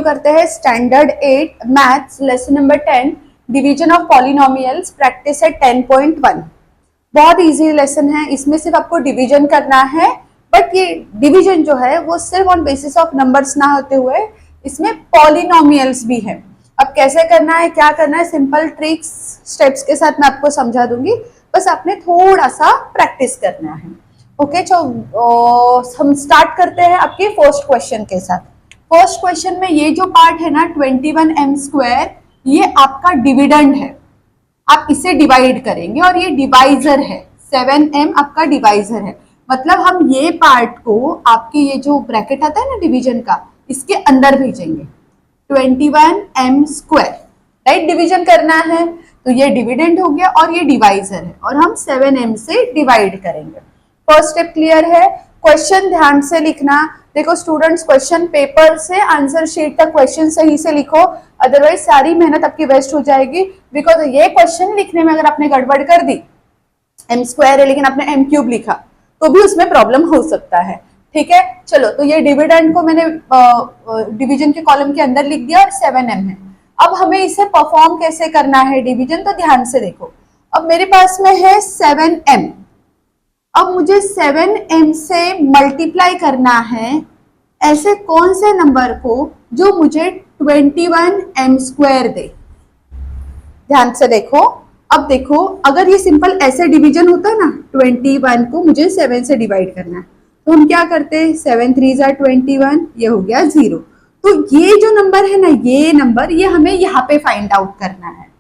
करते हैं standard 8 maths lesson number 10 division of polynomials practice है 10.1। बहुत इजी लेसन है, इसमें सिर्फ आपको डिवीजन करना है, बट ये डिवीजन जो है वो सिर्फ ऑन बेसिस ऑफ नंबर्स ना होते हुए इसमें पॉलिनोमियल्स भी है। अब कैसे करना है, क्या करना है, सिंपल ट्रिक्स स्टेप्स के साथ मैं आपको समझा दूंगी, बस आपने थोड़ा सा प्रैक्टिस करना है। ओके, तो हम स्टार्ट करते हैं आपके फर्स्ट क्वेश्चन के साथ। फर्स्ट क्वेश्चन में ये जो पार्ट है ना 21m², ये आपका डिविडेंड है, आप इसे डिवाइड करेंगे और ये डिवाइजर है, 7m आपका डिवाइजर है। मतलब हम ये पार्ट को आपके ये जो ब्रैकेट आता है ना डिवीजन का, इसके अंदर भेजेंगे। 21m², राइट, डिवीजन करना है तो ये डिविडेंड हो गया और ये डिवाइजर है और हम 7m से डिवाइड करेंगे। फर्स्ट स्टेप क्लियर है। क्वेश्चन ध्यान से लिखना। देखो स्टूडेंट्स, क्वेश्चन पेपर से आंसर शीट तक क्वेश्चन सही से लिखो, अदरवाइज सारी मेहनत आपकी वेस्ट हो जाएगी। बिकॉज ये क्वेश्चन लिखने में अगर आपने गड़बड़ कर दी, m² है लेकिन आपने m³ लिखा तो भी उसमें प्रॉब्लम हो सकता है। ठीक है, चलो, तो ये डिविडेंड को मैंने डिवीजन के कॉलम के अंदर लिख दिया और 7m है। अब हमें इसे परफॉर्म कैसे करना है डिवीजन, तो ध्यान से देखो। अब मेरे पास में है 7m, अब मुझे 7m से मल्टीप्लाई करना है ऐसे कौन से नंबर को जो मुझे 21m² दे। ध्यान से देखो। अब देखो, अगर ये सिंपल ऐसे डिवीजन होता है ना, 21 को मुझे 7 से डिवाइड करना है, तो हम क्या करते हैं, 7 3 = 21, ये हो गया 0। तो ये जो नंबर है ना, ये नंबर, ये हमें यहाँ पे फाइंड आउट करना है।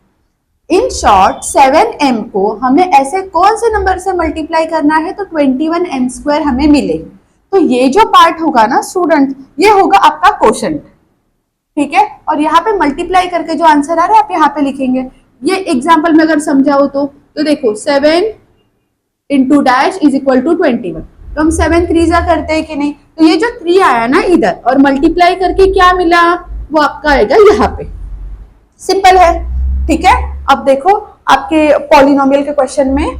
इन शॉर्ट 7m को हमें ऐसे कौन से नंबर से मल्टीप्लाई करना है तो 21m² हमें मिले। तो ये जो पार्ट होगा ना स्टूडेंट, ये होगा आपका क्वोशंट। ठीक है, और यहाँ पे मल्टीप्लाई करके जो आंसर आ रहा है आप यहाँ पे लिखेंगे। ये एग्जाम्पल में अगर समझाओ तो देखो 7 × डैश = 21, तो हम 7 3 करते हैं कि नहीं, तो ये जो 3 आया ना इधर और मल्टीप्लाई करके क्या मिला, वो आपका आएगा यहाँ पे। सिंपल है। ठीक है, अब देखो आपके पॉलिनोमियल के क्वेश्चन में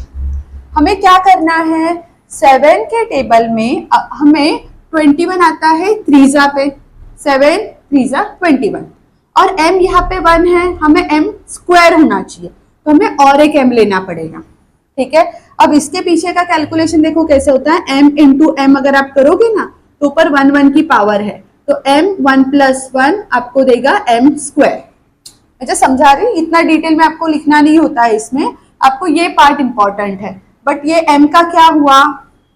हमें क्या करना है, 7 के टेबल में हमें 21 आता है 3 पे, 7 3 = 21 और m यहाँ पे 1 है, हमें m² होना चाहिए, तो हमें और एक m लेना पड़ेगा। ठीक है, अब इसके पीछे का कैलकुलेशन देखो कैसे होता है, m × m अगर आप करोगे ना तो ऊपर 1 1 की पावर है, तो m 1 + 1 आपको देगा m²। मैं समझा रही हूँ, इतना डिटेल में आपको लिखना नहीं होता है, इसमें आपको ये पार्ट इंपॉर्टेंट है। बट ये m का क्या हुआ,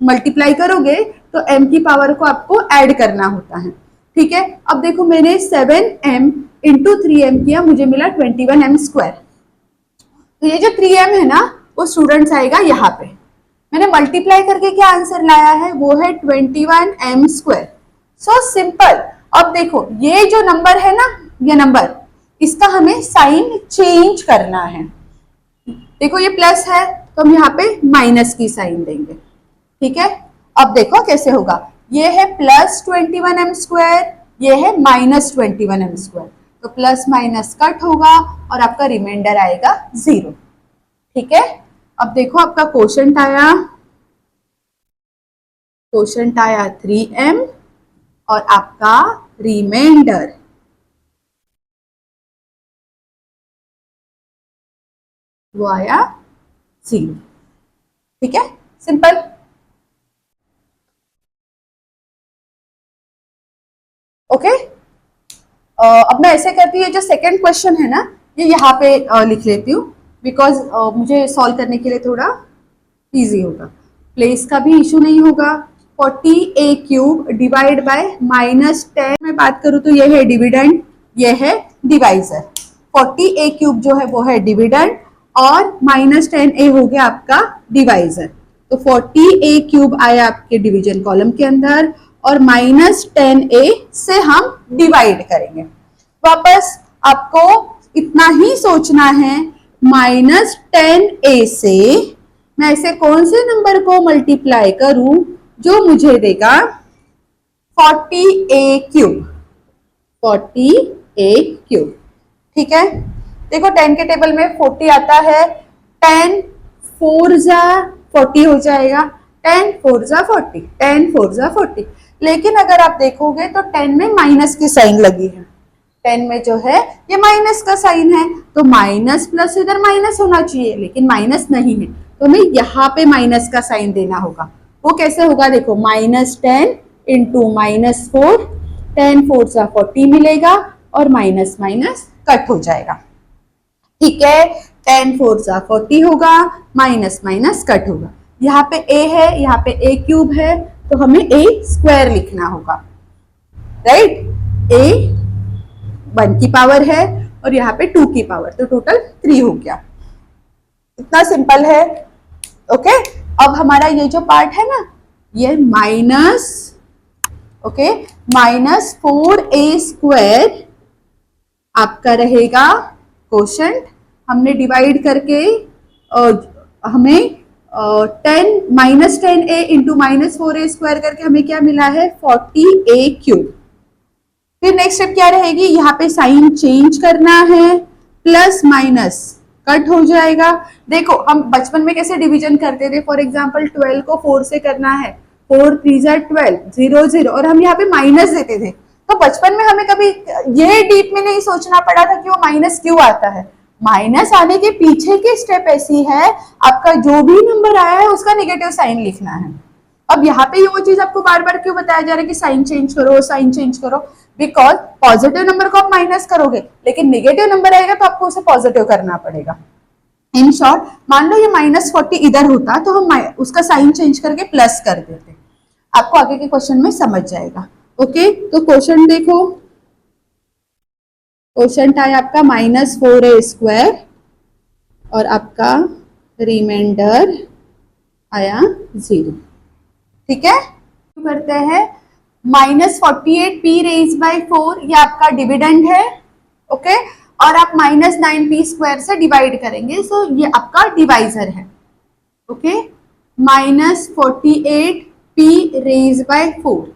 मल्टीप्लाई करोगे तो m की पावर को आपको ऐड करना होता है। ठीक है, अब देखो मैंने 7m × 3m किया, मुझे मिला 21m²। तो ये जो 3m है ना वो स्टूडेंट्स आएगा यहाँ पे। मैंने मल्टीप्लाई करके क्या आंसर लाया है, वो है 21m²। So simple. अब देखो ये जो नंबर है ना, ये नंबर, इसका हमें साइन चेंज करना है। देखो ये प्लस है तो हम यहाँ पे माइनस की साइन देंगे। ठीक है, अब देखो कैसे होगा, ये है +21m², ये है -21m², तो प्लस माइनस कट होगा और आपका रिमाइंडर आएगा 0। ठीक है, अब देखो आपका क्वोशंट आया 3m और आपका रिमाइंडर वो आया 0। ठीक है, सिंपल। ओके, अब मैं ऐसे करती हूँ, जो सेकंड क्वेश्चन है ना ये यहाँ पे लिख लेती हूँ, बिकॉज मुझे सॉल्व करने के लिए थोड़ा इजी होगा, प्लेस का भी इशू नहीं होगा। 40a³ डिवाइड बाय -10 में बात करूँ तो ये है डिविडेंड, ये है डिवाइजर। 40a³ जो है वो है डिविडेंड और -10a हो गया आपका डिवाइजर। तो 40a³ आया आपके डिवीजन कॉलम के अंदर और -10a से हम डिवाइड करेंगे। वापस आपको इतना ही सोचना है, -10a से मैं ऐसे कौन से नंबर को मल्टीप्लाई करूं जो मुझे देगा 40a³। 40a³। ठीक है, देखो 10 के टेबल में 40 आता है, 10 4 = 40 हो जाएगा, 10 4 = 40, 10 4 = 40। लेकिन अगर आप देखोगे तो 10 में माइनस की साइन लगी है, 10 में जो है ये माइनस का साइन है, तो माइनस प्लस इधर माइनस होना चाहिए, लेकिन माइनस नहीं है, तो हमें यहाँ पे माइनस का साइन देना होगा। वो कैसे होगा, देखो -10 इंटू -4, 10 4 सा 40 मिलेगा और माइनस माइनस कट हो जाएगा। ठीक है, 10 4 सा 40 होगा, माइनस माइनस कट होगा। यहाँ पे a है, यहाँ पे a क्यूब है, तो हमें a स्क्वायर लिखना होगा, राइट। a 1 की पावर है और यहाँ पे 2 की पावर, तो टोटल 3 हो गया। इतना सिंपल है। ओके, अब हमारा ये जो पार्ट है ना, ये माइनस, ओके, -4a² आपका रहेगा क्वोशंट। हमने डिवाइड करके हमें -10a इंटू -4a² करके हमें क्या मिला है, 40a³। फिर नेक्स्ट स्टेप क्या रहेगी, यहाँ पे साइन चेंज करना है, प्लस माइनस कट हो जाएगा। देखो हम बचपन में कैसे डिवीजन करते थे, फॉर एग्जांपल 12 को 4 से करना है, 4 3 12, 0 0, और हम यहाँ पे माइनस देते थे। तो बचपन में हमें कभी ये डीप में नहीं सोचना पड़ा था कि वो माइनस क्यों आता है। माइनस आने के पीछे की स्टेप ऐसी है, आपका जो भी नंबर आया है उसका नेगेटिव साइन लिखना है। अब यहाँ पे वो चीज आपको बार बार क्यों बताया जा रहा है कि साइन चेंज करो, साइन चेंज करो, बिकॉज पॉजिटिव नंबर को आप माइनस करोगे, लेकिन नेगेटिव नंबर आएगा तो आपको उसे पॉजिटिव करना पड़ेगा। इन शॉर्ट, मान लो ये -40 इधर होता तो हम उसका साइन चेंज करके प्लस कर देते। आपको आगे के क्वेश्चन में समझ जाएगा। ओके, तो क्वेश्चन देखो, क्वेश्चन आया आपका -4a² और आपका रिमाइंडर आया 0। ठीक है, करते हैं -48p⁻4, ये आपका डिविडेंड है। ओके, और आप -9p² से डिवाइड करेंगे, सो ये आपका डिवाइजर है। ओके, -48p⁻4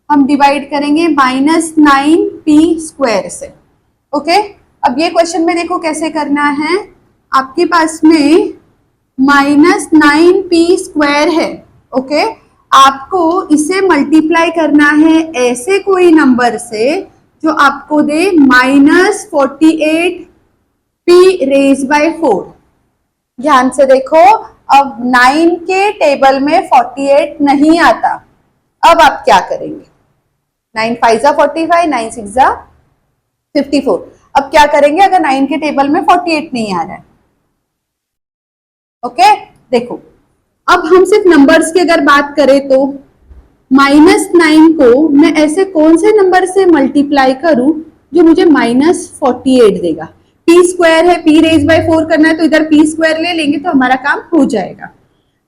हम डिवाइड करेंगे -9p² से। ओके, अब ये क्वेश्चन में देखो कैसे करना है। आपके पास में -9p² है। ओके, आपको इसे मल्टीप्लाई करना है ऐसे कोई नंबर से जो आपको दे -48p⁻4। ध्यान से देखो, अब 9 के टेबल में 48 नहीं आता। अब आप क्या करेंगे, 9 5 जा 45, 9 6 जा 54। अब क्या करेंगे अगर 9 के टेबल में 48 नहीं आ रहा है। ओके, देखो अब हम सिर्फ नंबर्स की अगर बात करें तो -9 को मैं ऐसे कौन से नंबर से मल्टीप्लाई करूं जो मुझे -48 देगा। p² है, p⁻4 करना है तो इधर p² ले लेंगे तो हमारा काम हो जाएगा।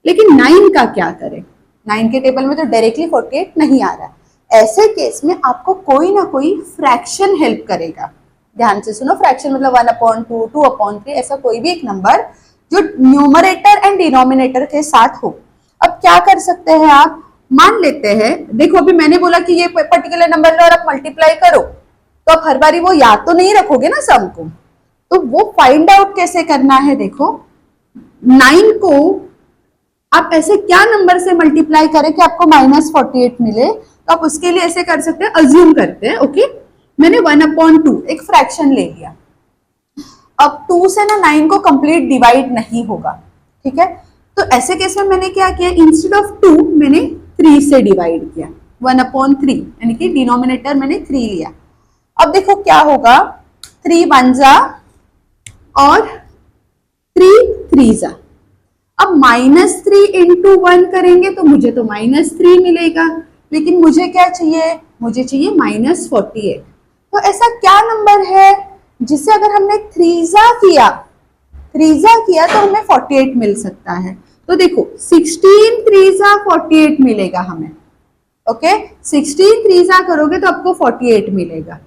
लेकिन 9 का क्या करें, 9 के टेबल में तो डायरेक्टली 48 नहीं आ रहा। ऐसे केस में आपको कोई ना कोई फ्रैक्शन हेल्प करेगा। ध्यान से सुनो, फ्रैक्शन मतलब 1/2, 2/3, ऐसा कोई भी एक नंबर जो न्यूमरेटर एंड डिनोमिनेटर के साथ हो। अब क्या कर सकते हैं आप, मान लेते हैं, देखो अभी मैंने बोला कि ये पर्टिकुलर नंबर लो और आप मल्टीप्लाई करो, तो आप हर बारी वो याद तो नहीं रखोगे ना सम को, तो वो फाइंड आउट कैसे करना है। देखो 9 को आप ऐसे क्या नंबर से मल्टीप्लाई करें कि आपको -48 मिले, तो आप उसके लिए ऐसे कर सकते हैं, अज्यूम करते हैं। ओके, मैंने 1/2 एक फ्रैक्शन ले लिया। अब 2 से ना 9 को कंप्लीट डिवाइड नहीं होगा। ठीक है, तो ऐसे केस में मैंने क्या किया, इंस्टेड ऑफ 2 मैंने 3 से डिवाइड किया, 1/3, यानी कि डिनोमिनेटर मैंने 3 लिया। अब देखो क्या होगा, 3 1 जा और 3 3 जा। अब -3 इंटू 1 करेंगे तो मुझे तो -3 मिलेगा, लेकिन मुझे क्या चाहिए, मुझे चाहिए -48। तो ऐसा क्या नंबर है जिसे अगर हमने 3 जा किया तो हमें 48 मिल सकता है। तो देखो 16 3 जा 48 मिलेगा हमें। ओके, 16 3 जा करोगे तो आपको 48 मिलेगा।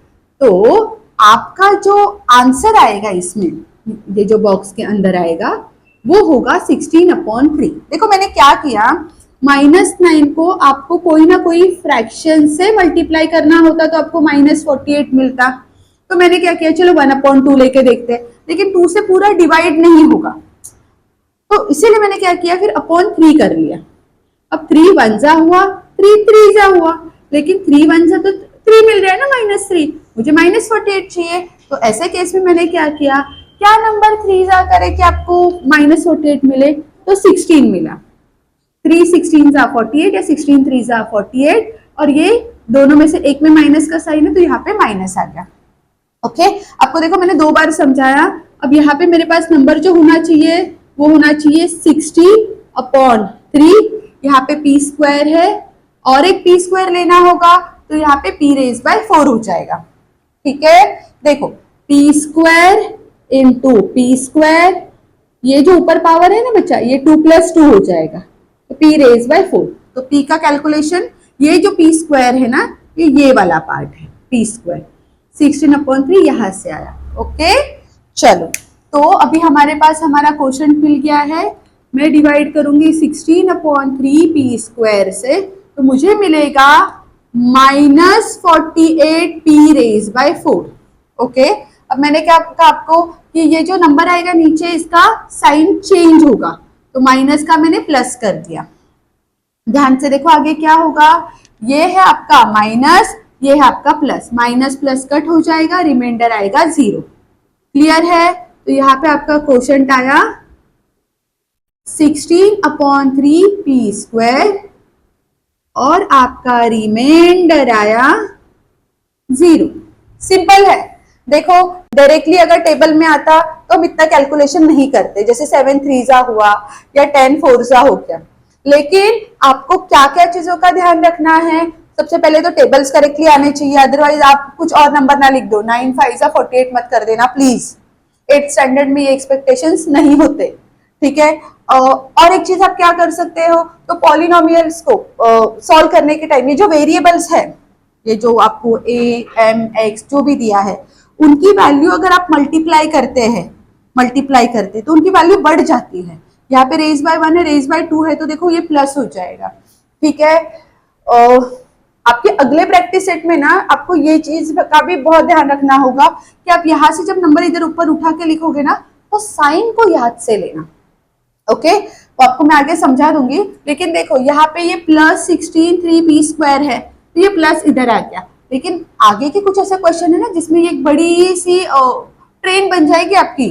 तो आपका जो आंसर आएगा इसमें, ये जो बॉक्स के अंदर आएगा वो होगा 16/3। देखो मैंने क्या किया, -9 को आपको कोई ना कोई फ्रैक्शन से मल्टीप्लाई करना होता तो आपको -48 मिलता। तो मैंने क्या किया, चलो 1/2 लेके देखते हैं, लेकिन 2 से पूरा डिवाइड नहीं होगा, तो इसीलिए मैंने क्या किया, फिर /3 कर लिया। अब 3 1 जा हुआ, 3 3 जा हुआ, लेकिन 3 1 जा तो 3 मिल रहा है ना, -3, मुझे -48 चाहिए। तो ऐसे केस में मैंने क्या किया, क्या नंबर 3 जा करे कि आपको -48 मिले, तो 16 मिला। 3 16 जा 48 या 16 3 जा 48, और ये दोनों में से एक में माइनस का साइन है तो यहाँ पे माइनस आ गया। ओके, आपको देखो मैंने 2 बार समझाया। अब यहाँ पे मेरे पास नंबर जो होना चाहिए वो होना चाहिए 60/3। यहाँ पे p स्क्वायर है और एक p स्क्वायर लेना होगा, तो यहाँ पे p⁻4 हो जाएगा। ठीक है, देखो p square into p square, ये जो ऊपर पावर है ना बच्चा, ये 2 + 2 हो जाएगा, तो p⁻4। तो p का कैलकुलेशन, ये जो p स्क्वायर है ना, ये वाला पार्ट है p स्क्वायर, 16/3 यहां से आया। ओके, चलो तो अभी हमारे पास हमारा क्वेश्चन मिल गया है। मैं डिवाइड करूंगी 16/3 p स्क्वायर से, तो मुझे मिलेगा -48 p⁻4। ओके, अब मैंने क्या कहा आपको कि ये जो नंबर आएगा नीचे, इसका साइन चेंज होगा, तो माइनस का मैंने प्लस कर दिया। ध्यान से देखो आगे क्या होगा, ये है आपका माइनस, ये है आपका प्लस, माइनस प्लस कट हो जाएगा, रिमाइंडर आएगा 0। क्लियर है? तो यहाँ पे आपका क्वोशंट आया 16/3 p स्क्वायर और आपका रिमाइंडर आया 0। सिंपल है। देखो डायरेक्टली अगर टेबल में आता तो हम इतना कैलकुलेशन नहीं करते, जैसे 7 3 हुआ या 10 4 हो गया। लेकिन आपको क्या क्या चीजों का ध्यान रखना है, सबसे पहले तो टेबल्स करेक्टली आने चाहिए, अदरवाइज आप कुछ और नंबर ना लिख दो, 9 5 48 मत कर देना प्लीज। 8th स्टैंडर्ड में ये एक्सपेक्टेशंस नहीं होते। ठीक है, और एक चीज आप क्या कर सकते हो, तो पॉलिनोमियल्स को सॉल्व करने के टाइम ये जो वेरिएबल्स है, ये जो आपको a m x जो भी दिया है, उनकी वैल्यू अगर आप मल्टीप्लाई करते तो उनकी वैल्यू बढ़ जाती है। यहाँ पे रेज बाय 1 है, रेज बाय 2 है, तो देखो ये प्लस हो जाएगा। ठीक है, आपके अगले प्रैक्टिस सेट में ना आपको ये चीज का भी बहुत ध्यान रखना होगा कि आप यहाँ से जब नंबर इधर ऊपर उठा के लिखोगे ना, तो साइन को याद से लेना। ओके, तो आपको मैं आगे समझा दूंगी। लेकिन देखो यहाँ पे ये +16 3 p स्क्वायर है, तो ये प्लस इधर आ गया। लेकिन आगे के कुछ ऐसे क्वेश्चन है ना जिसमें ये एक बड़ी सी ट्रेन बन जाएगी आपकी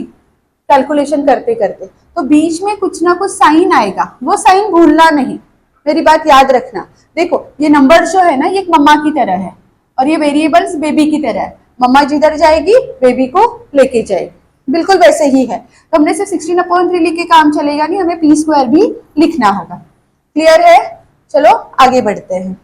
कैलकुलेशन करते करते, तो बीच में कुछ ना कुछ साइन आएगा, वो साइन भूलना नहीं, मेरी बात याद रखना। देखो ये नंबर जो है ना, ये एक मम्मा की तरह है और ये वेरिएबल्स बेबी की तरह है। मम्मा जिधर जाएगी बेबी को लेके जाएगी, बिल्कुल वैसे ही है। तो हमने सिर्फ 16/3 लिख के काम चलेगा नहीं, हमें p स्क्वायर भी लिखना होगा। क्लियर है? चलो आगे बढ़ते हैं।